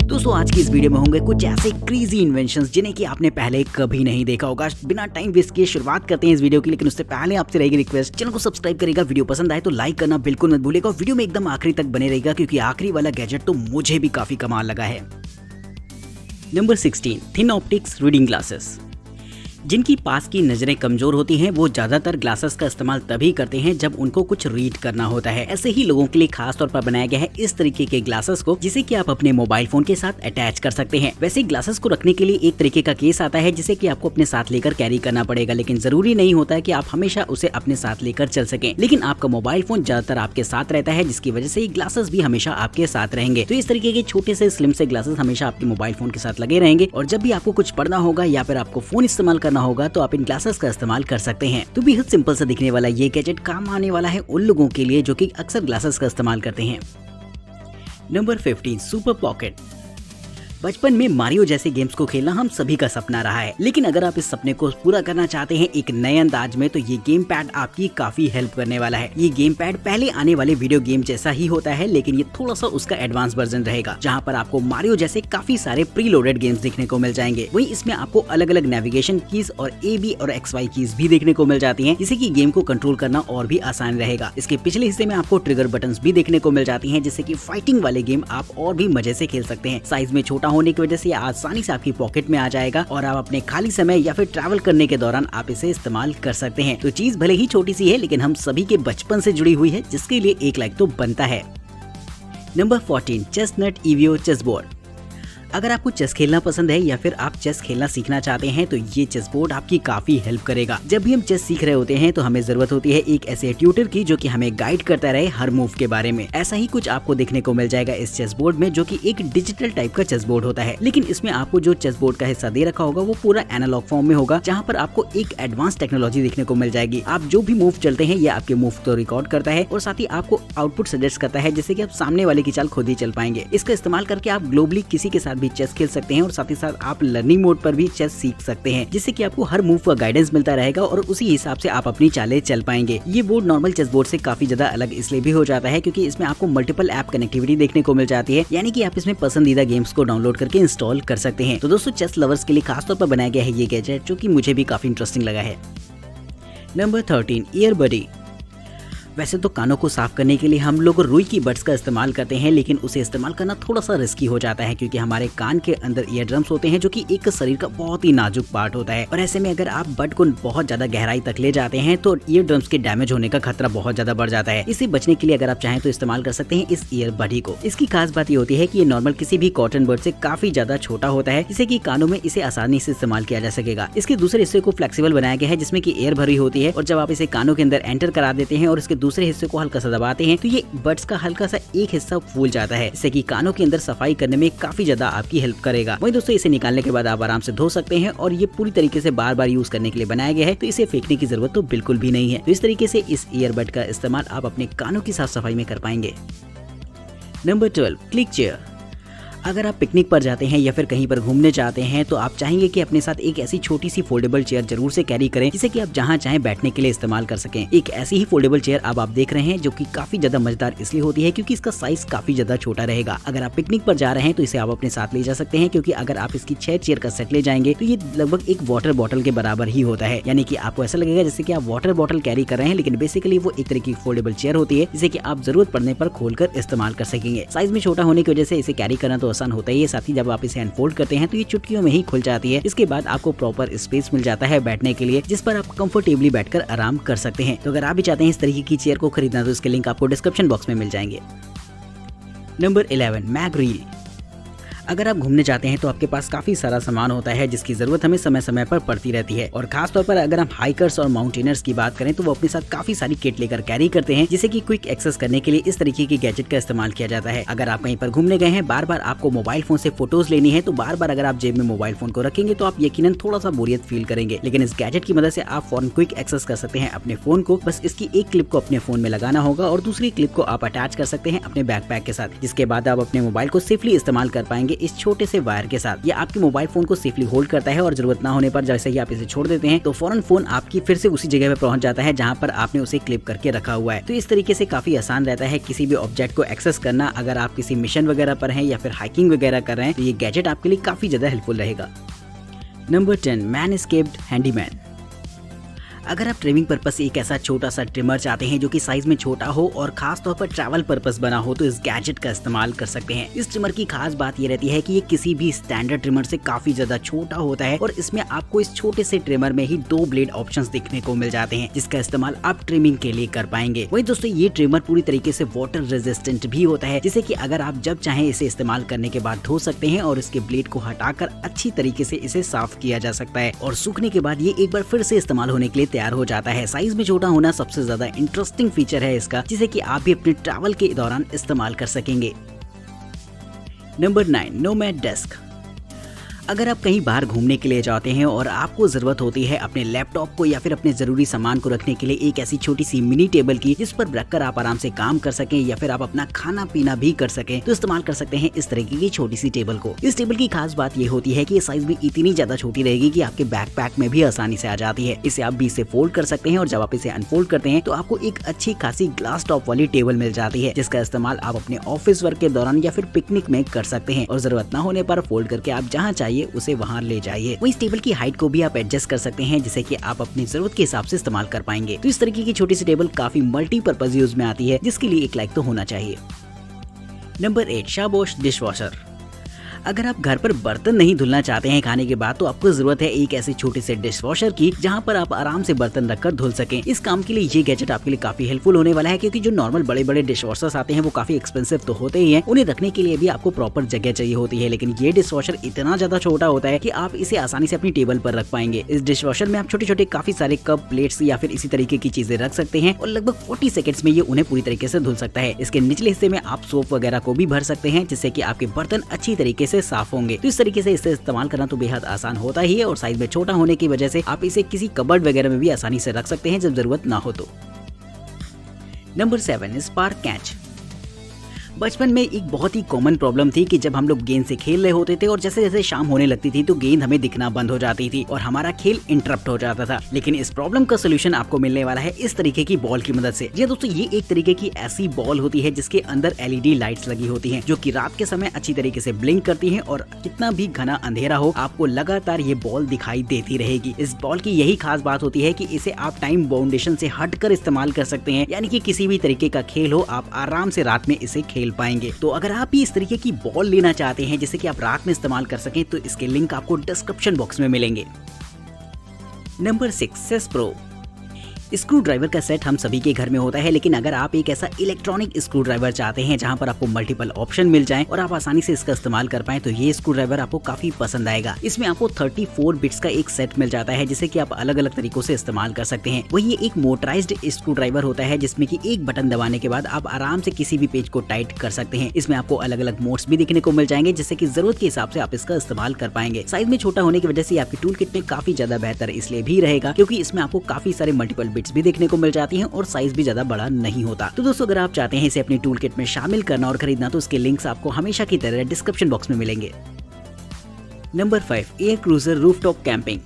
दोस्तों आज की इस वीडियो में होंगे कुछ ऐसे क्रेजी इन्वेंशंस जिन्हें कि आपने पहले कभी नहीं देखा होगा। बिना टाइम वेस्ट किए शुरुआत करते हैं इस वीडियो की, लेकिन उससे पहले आपसे रहेगी रिक्वेस्ट, चैनल को सब्सक्राइब करेगा, वीडियो पसंद आए तो लाइक करना बिल्कुल मत भूलेगा। वीडियो में एकदम आखिरी तक बने रहेगा क्योंकि आखिरी वाला गैजेट तो मुझे भी काफी कमाल लगा है। Number 16, thin optics reading glasses. जिनकी पास की नजरें कमजोर होती हैं वो ज्यादातर ग्लासेस का इस्तेमाल तभी करते हैं जब उनको कुछ रीड करना होता है। ऐसे ही लोगों के लिए खास तौर पर बनाया गया है इस तरीके के ग्लासेस को, जिसे कि आप अपने मोबाइल फोन के साथ अटैच कर सकते हैं। वैसे ग्लासेस को रखने के लिए एक तरीके का केस आता है जिसे कि आपको अपने साथ लेकर कैरी करना पड़ेगा, लेकिन जरूरी नहीं होता है कि आप हमेशा उसे अपने साथ लेकर चल सकें। लेकिन आपका मोबाइल फोन ज्यादातर आपके साथ रहता है, जिसकी वजह से ये ग्लासेस भी हमेशा आपके साथ रहेंगे। तो इस तरीके के छोटे से स्लिम से ग्लासेस हमेशा आपके मोबाइल फोन के साथ लगे रहेंगे और जब भी आपको कुछ पढ़ना होगा या फिर आपको फोन इस्तेमाल करना होगा तो आप इन ग्लासेस का इस्तेमाल कर सकते हैं। तो बेहद सिंपल सा दिखने वाला ये गैजेट काम आने वाला है उन लोगों के लिए जो कि अक्सर ग्लासेस का इस्तेमाल करते हैं। Number 15, super pocket. बचपन में मारियो जैसे गेम्स को खेलना हम सभी का सपना रहा है, लेकिन अगर आप इस सपने को पूरा करना चाहते हैं एक नए अंदाज में तो ये गेम पैड आपकी काफी हेल्प करने वाला है। ये गेम पैड पहले आने वाले वीडियो गेम जैसा ही होता है, लेकिन ये थोड़ा सा उसका एडवांस वर्जन रहेगा, जहां पर आपको मारियो जैसे काफी सारे प्री लोडेड गेम्स देखने को मिल जाएंगे। वहीं इसमें आपको अलग अलग नेविगेशन कीज और AB और XY कीज भी देखने को मिल जाती है, जिससे कि गेम को कंट्रोल करना और भी आसान रहेगा। इसके पिछले हिस्से में आपको ट्रिगर बटन्स भी देखने को मिल जाती है, जिससे कि फाइटिंग वाले गेम आप और भी मजे से खेल सकते हैं। साइज में छोटा होने की वजह से आसानी से आपकी पॉकेट में आ जाएगा और आप अपने खाली समय या फिर ट्रैवल करने के दौरान आप इसे इस्तेमाल कर सकते हैं। तो चीज भले ही छोटी सी है, लेकिन हम सभी के बचपन से जुड़ी हुई है, जिसके लिए एक लाइक तो बनता है। Number 14, chestnut EVO chess board. अगर आपको चेस खेलना पसंद है या फिर आप चेस खेलना सीखना चाहते हैं तो ये चेस बोर्ड आपकी काफी हेल्प करेगा। जब भी हम चेस सीख रहे होते हैं तो हमें जरूरत होती है एक ऐसे ट्यूटर की जो कि हमें गाइड करता रहे हर मूव के बारे में। ऐसा ही कुछ आपको देखने को मिल जाएगा इस चेस बोर्ड में, जो कि एक डिजिटल टाइप का चेस बोर्ड होता है, लेकिन इसमें आपको जो चेस बोर्ड का हिस्सा दे रखा होगा वो पूरा एनालॉग फॉर्म में होगा, जहाँ पर आपको एक एडवांस टेक्नोलॉजी देखने को मिल जाएगी। आप जो भी मूव चलते हैं ये आपके मूव तो रिकॉर्ड करता है और साथ ही आपको आउटपुट सजेस्ट करता है, जिससे कि आप सामने वाले की चाल खुद ही चल पाएंगे। इसका इस्तेमाल करके आप ग्लोबली किसी के साथ भी चेस खेल सकते हैं और साथ ही साथ आप लर्निंग मोड पर भी चेस सीख सकते हैं, जिससे कि आपको हर मूव का गाइडेंस मिलता रहेगा और उसी हिसाब से आप अपनी चालें चल पाएंगे। ये बोर्ड नॉर्मल चेस बोर्ड से काफी ज्यादा अलग इसलिए भी हो जाता है क्योंकि इसमें आपको मल्टीपल ऐप कनेक्टिविटी देखने को मिल जाती है, यानी कि आप इसमें पसंदीदा गेम्स को डाउनलोड करके इंस्टॉल कर सकते हैं। तो दोस्तों चेस लवर्स के लिए खासतौर पर बनाया गया है ये गैजेट, जो कि मुझे भी काफी इंटरेस्टिंग लगा है। नंबर 13, ईयरबडी। वैसे तो कानों को साफ करने के लिए हम लोग रुई की बड्स का इस्तेमाल करते हैं, लेकिन उसे इस्तेमाल करना थोड़ा सा रिस्की हो जाता है क्योंकि हमारे कान के अंदर ईयर ड्रम्स होते हैं, जो कि एक शरीर का बहुत ही नाजुक पार्ट होता है। और ऐसे में अगर आप बड को बहुत ज्यादा गहराई तक ले जाते हैं तो ईयर ड्रम्स के डैमेज होने का खतरा बहुत ज्यादा बढ़ जाता है। इससे बचने के लिए अगर आप चाहें तो इस्तेमाल कर सकते हैं इस ईयरबडी को। इसकी खास बात ये होती है कि ये नॉर्मल किसी भी कॉटन बड से काफी ज्यादा छोटा होता है, जिससे कि कानों में इसे आसानी से इस्तेमाल किया जा सकेगा। इसके दूसरे हिस्से को फ्लेक्सिबल बनाया गया है, जिसमें की एयर भरी होती है और जब आप इसे कानों के अंदर एंटर करा देते हैं और इसके दूसरे हिस्से को हल्का दबाते हैं तो ये बड्स का हल्का सा एक हिस्सा फूल जाता है, जिससे कि कानों के अंदर सफाई करने में काफी ज्यादा आपकी हेल्प करेगा। वहीं दोस्तों इसे निकालने के बाद आप आराम से धो सकते हैं और ये पूरी तरीके से बार बार यूज करने के लिए बनाया गया है, तो इसे फेंकने की जरूरत तो बिल्कुल भी नहीं है। तो इस तरीके से इस ईयरबड का इस्तेमाल आप अपने कानों की साफ सफाई में कर पाएंगे। Number 12, click chair. अगर आप पिकनिक पर जाते हैं या फिर कहीं पर घूमने जाते हैं तो आप चाहेंगे कि अपने साथ एक ऐसी छोटी सी फोल्डेबल चेयर जरूर से कैरी करें, जिसे कि आप जहां चाहें बैठने के लिए इस्तेमाल कर सकें। एक ऐसी ही फोल्डेबल चेयर अब आप देख रहे हैं, जो कि काफी ज्यादा मजेदार इसलिए होती है क्योंकि इसका साइज काफी ज्यादा छोटा रहेगा। अगर आप पिकनिक पर जा रहे हैं तो इसे आप अपने साथ ले जा सकते हैं, क्योंकि अगर आप इसकी 6 चेयर का सेट ले जाएंगे तो ये लगभग एक वाटर बॉटल के बराबर ही होता है, यानी कि आपको ऐसा लगेगा जैसे कि आप वाटर बॉटल कैरी कर रहे हैं, लेकिन बेसिकली वो एक तरह की फोल्डेबल चेयर होती है, जिसे कि आप जरूरत पड़ने पर खोलकर इस्तेमाल कर सकेंगे। साइज में छोटा होने की वजह से इसे कैरी करना तो आसान होता ही है, साथ ही जब आप इसे अनफोल्ड करते हैं तो ये चुटकियों में ही खुल जाती है। इसके बाद आपको प्रॉपर स्पेस मिल जाता है बैठने के लिए, जिस पर आप कंफर्टेबली बैठकर आराम कर सकते हैं। तो अगर आप भी चाहते हैं इस तरीके की चेयर को खरीदना तो इसके लिंक आपको डिस्क्रिप्शन बॉक्स में मिल जाएंगे। Number 11, mag reel. अगर आप घूमने जाते हैं तो आपके पास काफी सारा सामान होता है जिसकी जरूरत हमें समय समय पर पड़ती रहती है, और खास तौर पर अगर हम हाइकर्स और माउंटेनर्स की बात करें तो वो अपने साथ काफी सारी किट लेकर कैरी करते हैं, जिसे कि क्विक एक्सेस करने के लिए इस तरीके की गैजेट का इस्तेमाल किया जाता है। अगर आप कहीं पर घूमने गए हैं, बार बार आपको मोबाइल फोन से फोटोज लेनी है, तो बार बार अगर आप जेब में मोबाइल फोन को रखेंगे तो आप यकीनन थोड़ा सा बोरियत फील करेंगे, लेकिन इस गैजेट की मदद से आप फौरन क्विक एक्सेस कर सकते हैं अपने फोन को। बस इसकी एक क्लिप को अपने फोन में लगाना होगा और दूसरी क्लिप को आप अटैच कर सकते हैं अपने बैकपैक के साथ, जिसके बाद आप अपने मोबाइल को सेफली इस्तेमाल कर पाएंगे इस छोटे से वायर के साथ। ये आपके मोबाइल फोन को सेफली होल्ड करता है और जरूरत ना होने पर जैसे ही आप इसे छोड़ देते हैं तो फौरन फोन आपकी फिर से उसी जगह पे पहुंच जाता है जहां पर आपने उसे क्लिप करके रखा हुआ है। तो इस तरीके से काफी आसान रहता है किसी भी ऑब्जेक्ट को एक्सेस करना। अगर आप किसी मिशन वगैरह पर हैं या फिर हाइकिंग वगैरह कर रहे हैं तो ये गैजेट आपके लिए काफी ज्यादा हेल्पफुल रहेगा। Number 10, man escaped handyman. अगर आप ट्रिमिंग पर्पस से एक ऐसा छोटा सा ट्रिमर चाहते हैं जो कि साइज में छोटा हो और खास तौर पर ट्रैवल पर्पस बना हो तो इस गैजेट का इस्तेमाल कर सकते हैं। इस ट्रिमर की खास बात ये रहती है कि ये किसी भी स्टैंडर्ड ट्रिमर से काफी ज्यादा छोटा होता है और इसमें आपको इस छोटे से ट्रिमर में ही 2 ब्लेड ऑप्शंस देखने को मिल जाते हैं जिसका इस्तेमाल आप ट्रिमिंग के लिए कर पाएंगे। वही दोस्तों ये ट्रिमर पूरी तरीके से वाटर रेजिस्टेंट भी होता है जिसे कि अगर आप जब चाहें इसे इस्तेमाल करने के बाद धो सकते हैं और इसके ब्लेड को हटाकर अच्छी तरीके से इसे साफ किया जा सकता है और सूखने के बाद ये एक बार फिर से इस्तेमाल होने के लिए तैयार हो जाता है। साइज में छोटा होना सबसे ज्यादा इंटरेस्टिंग फीचर है इसका जिसे कि आप भी अपने ट्रैवल के दौरान इस्तेमाल कर सकेंगे। Number 9, nomad desk. अगर आप कहीं बाहर घूमने के लिए जाते हैं और आपको जरूरत होती है अपने लैपटॉप को या फिर अपने जरूरी सामान को रखने के लिए एक ऐसी छोटी सी मिनी टेबल की जिस पर रखकर आप आराम से काम कर सकें या फिर आप अपना खाना पीना भी कर सकें तो इस्तेमाल कर सकते हैं इस तरीके की छोटी सी टेबल को। इस टेबल की खास बात ये होती है कि ये साइज में इतनी ज्यादा छोटी रहेगी कि आपके बैकपैक में भी आसानी से आ जाती है। इसे आप बीच से फोल्ड कर सकते हैं और जब आप इसे अनफोल्ड करते हैं तो आपको एक अच्छी खासी ग्लास टॉप वाली टेबल मिल जाती है जिसका इस्तेमाल आप अपने ऑफिस वर्क के दौरान या फिर पिकनिक में कर सकते हैं और जरूरत न होने पर फोल्ड करके आप जहाँ चाहिए उसे वहाँ ले जाइए। वही इस टेबल की हाइट को भी आप एडजस्ट कर सकते हैं जिसे कि आप अपनी जरूरत के हिसाब से इस्तेमाल कर पाएंगे। तो इस तरीके की छोटी सी टेबल काफी मल्टीपर्पज यूज में आती है जिसके लिए एक लाइक तो होना चाहिए। नंबर 8, शाबोश डिशवॉशर। अगर आप घर पर बर्तन नहीं धुलना चाहते हैं खाने के बाद तो आपको जरूरत है एक ऐसे छोटे से डिशवॉशर की जहां पर आप आराम से बर्तन रखकर धुल सकें। इस काम के लिए ये गैजेट आपके लिए काफी हेल्पफुल होने वाला है क्योंकि जो नॉर्मल बड़े बड़े डिशवॉशर्स आते हैं वो काफी एक्सपेंसिव तो होते ही हैं, उन्हें रखने के लिए भी आपको प्रॉपर जगह चाहिए होती है। लेकिन ये डिशवॉशर इतना ज्यादा छोटा होता है कि आप इसे आसानी से अपनी टेबल पर रख पाएंगे। इस डिशवॉशर में आप छोटे छोटे काफी सारे कप, प्लेट्स या फिर इसी तरीके की चीजें रख सकते हैं और लगभग 40 सेकंड्स में ये उन्हें पूरी तरीके से धुल सकता है। इसके निचले हिस्से में आप सोप वगैरह को भी भर सकते हैं जिससे कि आपके बर्तन अच्छी तरीके से साफ होंगे। तो इस तरीके से इसे इस्तेमाल करना तो बेहद आसान होता ही है और साइज में छोटा होने की वजह से आप इसे किसी कबर्ड वगैरह में भी आसानी से रख सकते हैं जब जरूरत ना हो तो। Number 7, spark catch. बचपन में एक बहुत ही कॉमन प्रॉब्लम थी कि जब हम लोग गेंद से खेल रहे होते थे और जैसे जैसे शाम होने लगती थी तो गेंद हमें दिखना बंद हो जाती थी और हमारा खेल इंटरप्ट हो जाता था। लेकिन इस प्रॉब्लम का सोल्यूशन आपको मिलने वाला है इस तरीके की बॉल की मदद से। जी दोस्तों, ये एक तरीके की ऐसी बॉल होती है जिसके अंदर LED लाइट्स लगी होती हैं जो कि रात के समय अच्छी तरीके से ब्लिंक करती हैं और कितना भी घना अंधेरा हो आपको लगातार ये बॉल दिखाई देती रहेगी। इस बॉल की यही खास बात होती है कि इसे आप टाइम बाउंडेशन से हटकर इस्तेमाल कर सकते हैं, यानी कि किसी भी तरीके का खेल हो आप आराम से रात में इसे खेल पाएंगे। तो अगर आप भी इस तरीके की बॉल लेना चाहते हैं जिसे कि आप रात में इस्तेमाल कर सकें तो इसके लिंक आपको डिस्क्रिप्शन बॉक्स में मिलेंगे। नंबर 6, सेस प्रो। स्क्रू ड्राइवर का सेट हम सभी के घर में होता है, लेकिन अगर आप एक ऐसा इलेक्ट्रॉनिक स्क्रू ड्राइवर चाहते हैं जहां पर आपको मल्टीपल ऑप्शन मिल जाएं और आप आसानी से इसका इस्तेमाल कर पाएं तो ये स्क्रू ड्राइवर आपको काफी पसंद आएगा। इसमें आपको 34 बिट्स का एक सेट मिल जाता है जिसे कि आप अलग अलग तरीकों से इस्तेमाल कर सकते हैं। वही ये एक मोटराइज्ड स्क्रू ड्राइवर होता है जिसमें कि एक बटन दबाने के बाद आप आराम से किसी भी पेज को टाइट कर सकते हैं। इसमें आपको अलग अलग मोड्स भी देखने को मिल जाएंगे जिससे कि जरूरत के हिसाब से आप इसका इस्तेमाल कर पाएंगे। साइज में छोटा होने की वजह से आपकी टूल किट में काफी ज्यादा बेहतर इसलिए भी रहेगा क्योंकि इसमें आपको काफी सारे मल्टीपल बिट्स भी देखने को मिल जाती हैं और साइज भी ज्यादा बड़ा नहीं होता। तो दोस्तों, अगर आप चाहते हैं इसे अपनी टूल किट में शामिल करना और खरीदना तो उसके लिंक्स आपको हमेशा की तरह डिस्क्रिप्शन बॉक्स में मिलेंगे। Number 5, air cruiser rooftop camping.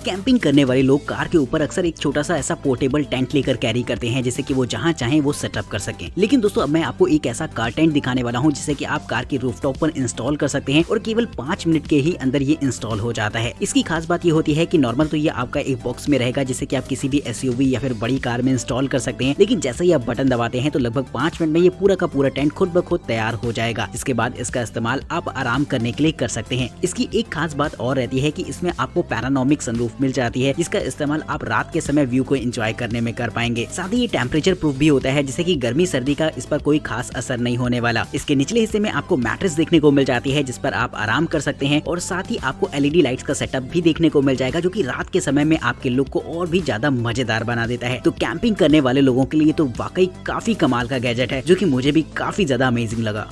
Camping करने वाले लोग कार के ऊपर अक्सर एक छोटा सा ऐसा पोर्टेबल टेंट लेकर कैरी करते हैं जिससे कि वो जहां चाहें वो सेटअप कर सकें। लेकिन दोस्तों, अब मैं आपको एक ऐसा कार टेंट दिखाने वाला हूं जिसे कि आप कार के रूफटॉप पर इंस्टॉल कर सकते हैं और केवल 5 मिनट के ही अंदर ये इंस्टॉल हो जाता है। इसकी खास बात ये होती है कि नॉर्मल तो ये आपका एक बॉक्स में रहेगा जिसे कि आप किसी भी SUV या फिर बड़ी कार में इंस्टॉल कर सकते हैं, लेकिन जैसे ही आप बटन दबाते हैं तो लगभग 5 मिनट में ये पूरा का पूरा टेंट खुद ब खुद तैयार हो जाएगा। इसके बाद इसका इस्तेमाल आप आराम करने के लिए कर सकते हैं। इसकी एक खास बात और रहती है कि इसमें आपको पैरानोमिक सनरूफ मिल जाती है का इस्तेमाल आप रात के समय व्यू को एंजॉय करने में कर पाएंगे। साथ ही ये टेम्परेचर प्रूफ भी होता है जिससे कि गर्मी सर्दी का इस पर कोई खास असर नहीं होने वाला। इसके निचले हिस्से में आपको मैट्रेस देखने को मिल जाती है जिस पर आप आराम कर सकते हैं और साथ ही आपको LED लाइट्स का सेटअप भी देखने को मिल जाएगा जो कि रात के समय में आपके लुक को और भी ज्यादा मजेदार बना देता है। तो कैंपिंग करने वाले लोगों के लिए तो वाकई काफी कमाल का गैजेट है जो कि मुझे भी काफी ज्यादा अमेजिंग लगा।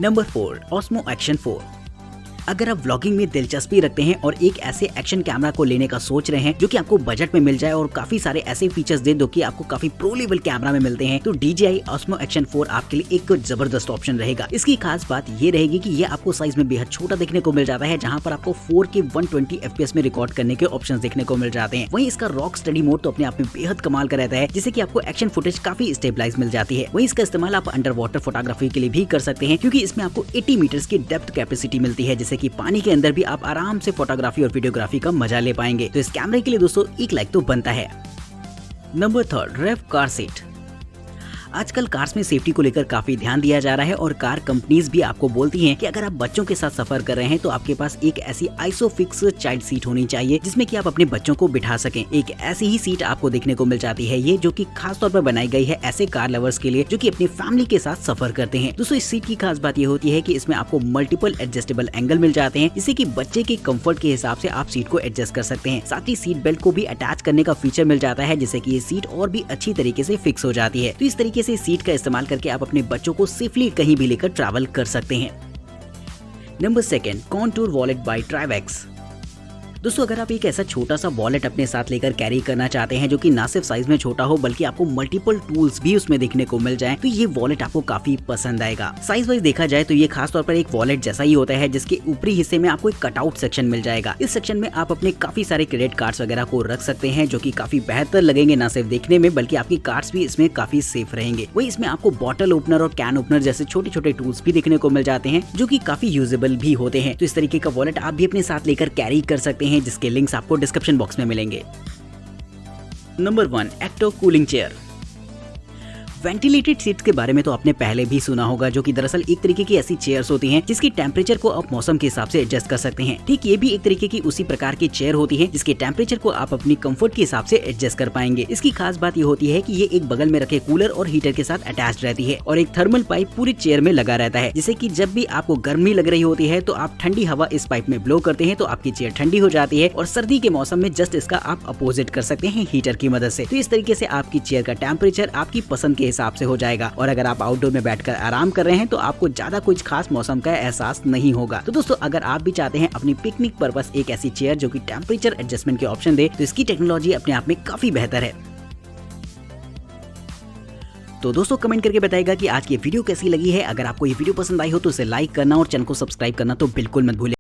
Number 4, Osmo Action 4। अगर आप व्लॉगिंग में दिलचस्पी रखते हैं और एक ऐसे एक्शन कैमरा को लेने का सोच रहे हैं जो कि आपको बजट में मिल जाए और काफी सारे ऐसे फीचर्स दे जो कि आपको काफी प्रो लेवल कैमरा में मिलते हैं, तो DJI Osmo Action 4 आपके लिए एक जबरदस्त ऑप्शन रहेगा। इसकी खास बात ये रहेगी कि ये आपको साइज में बेहद छोटा देखने को मिल जाता है, जहां पर आपको 4K 120 FPS में रिकॉर्ड करने के ऑप्शंस देखने को मिल जाते हैं। वहीं इसका रॉक स्टडी मोड तो अपने आप में बेहद कमाल का रहता है, जिससे कि आपको एक्शन फुटेज काफी स्टेबलाइज मिल जाती है। वहीं इसका इस्तेमाल आप अंडर वाटर फोटोग्राफी के लिए भी कर सकते हैं, क्योंकि इसमें आपको 80 मीटर्स की डेप्थ कैपेसिटी मिलती है, जिससे कि पानी के अंदर भी आप आराम से फोटोग्राफी और वीडियोग्राफी का मजा ले पाएंगे। तो इस कैमरे के लिए दोस्तों एक लाइक तो बनता है। नंबर 3, रेव कार सीट। आजकल कार्स में सेफ्टी को लेकर काफी ध्यान दिया जा रहा है और कार कंपनीज भी आपको बोलती हैं कि अगर आप बच्चों के साथ सफर कर रहे हैं तो आपके पास एक ऐसी आइसोफिक्स चाइल्ड सीट होनी चाहिए जिसमें कि आप अपने बच्चों को बिठा सकें। एक ऐसी ही सीट आपको देखने को मिल जाती है, ये जो कि खास तौर पर बनाई गई है ऐसे कार लवर्स के लिए जो कि अपनी फैमिली के साथ सफर करते हैं। दोस्तों इस सीट की खास बात ये होती है कि इसमें आपको मल्टीपल एडजस्टेबल एंगल मिल जाते हैं, जिससे कि बच्चे के कंफर्ट के हिसाब से आप सीट को एडजस्ट कर सकते हैं। साथ ही सीट बेल्ट को भी अटैच करने का फीचर मिल जाता है, जिससे कि ये सीट और भी अच्छी तरीके से फिक्स हो जाती है। तो इस तरीके से सीट का इस्तेमाल करके आप अपने बच्चों को सेफली कहीं भी लेकर ट्रैवल कर सकते हैं। Number 2, contour wallet by Trivex. दोस्तों अगर आप एक ऐसा छोटा सा वॉलेट अपने साथ लेकर कैरी करना चाहते हैं जो कि ना सिर्फ साइज में छोटा हो बल्कि आपको मल्टीपल टूल्स भी उसमें देखने को मिल जाएं, तो ये वॉलेट आपको काफी पसंद आएगा। साइज वाइज देखा जाए तो ये खास तौर पर एक वॉलेट जैसा ही होता है, जिसके ऊपरी हिस्से में आपको एक कटआउट सेक्शन मिल जाएगा। इस सेक्शन में आप अपने काफी सारे क्रेडिट कार्ड्स वगैरह को रख सकते हैं, जो कि काफी बेहतर लगेंगे ना सिर्फ देखने में बल्कि आपकी कार्ड्स भी इसमें काफी सेफ रहेंगे। वही इसमें आपको बॉटल ओपनर और कैन ओपनर जैसे छोटे छोटे टूल्स भी देखने को मिल जाते हैं, जो कि काफी यूजेबल भी होते हैं। तो इस तरीके का वॉलेट आप भी अपने साथ लेकर कैरी कर सकते हैं, जिसके लिंक्स आपको डिस्क्रिप्शन बॉक्स में मिलेंगे। नंबर 1, एक्टो कूलिंग चेयर। वेंटिलेटेड सीट्स के बारे में तो आपने पहले भी सुना होगा, जो कि दरअसल एक तरीके की ऐसी चेयर्स होती हैं जिसकी टेम्परेचर को आप मौसम के हिसाब से एडजस्ट कर सकते हैं। ठीक ये भी एक तरीके की उसी प्रकार की चेयर होती है जिसके टेम्परेचर को आप अपनी कंफर्ट के हिसाब से एडजस्ट कर पाएंगे। इसकी खास बात ये होती है कि ये एक बगल में रखे कूलर और हीटर के साथ अटैच रहती है और एक थर्मल पाइप पूरी चेयर में लगा रहता है, जिससे कि जब भी आपको गर्मी लग रही होती है तो आप ठंडी हवा इस पाइप में ब्लो करते हैं तो आपकी चेयर ठंडी हो जाती है, और सर्दी के मौसम में जस्ट इसका आप अपोजिट कर सकते हैं हीटर की मदद से। तो इस तरीके से आपकी चेयर का टेम्परेचर आपकी पसंद के हिसाब से हो जाएगा, और अगर आप आउटडोर में बैठकर आराम कर रहे हैं तो आपको ज्यादा कुछ खास मौसम का एहसास नहीं होगा। तो दोस्तों अगर आप भी चाहते हैं अपनी पिकनिक पर्पस एक ऐसी चेयर जो कि टेम्परेचर एडजस्टमेंट के ऑप्शन दे, तो इसकी टेक्नोलॉजी अपने आप में काफी बेहतर है। तो दोस्तों कमेंट करके बताइएगा कि आज की वीडियो कैसी लगी है। अगर आपको ये वीडियो पसंद आई हो तो इसे लाइक करना और चैनल को सब्सक्राइब करना तो बिल्कुल मत भूलिए।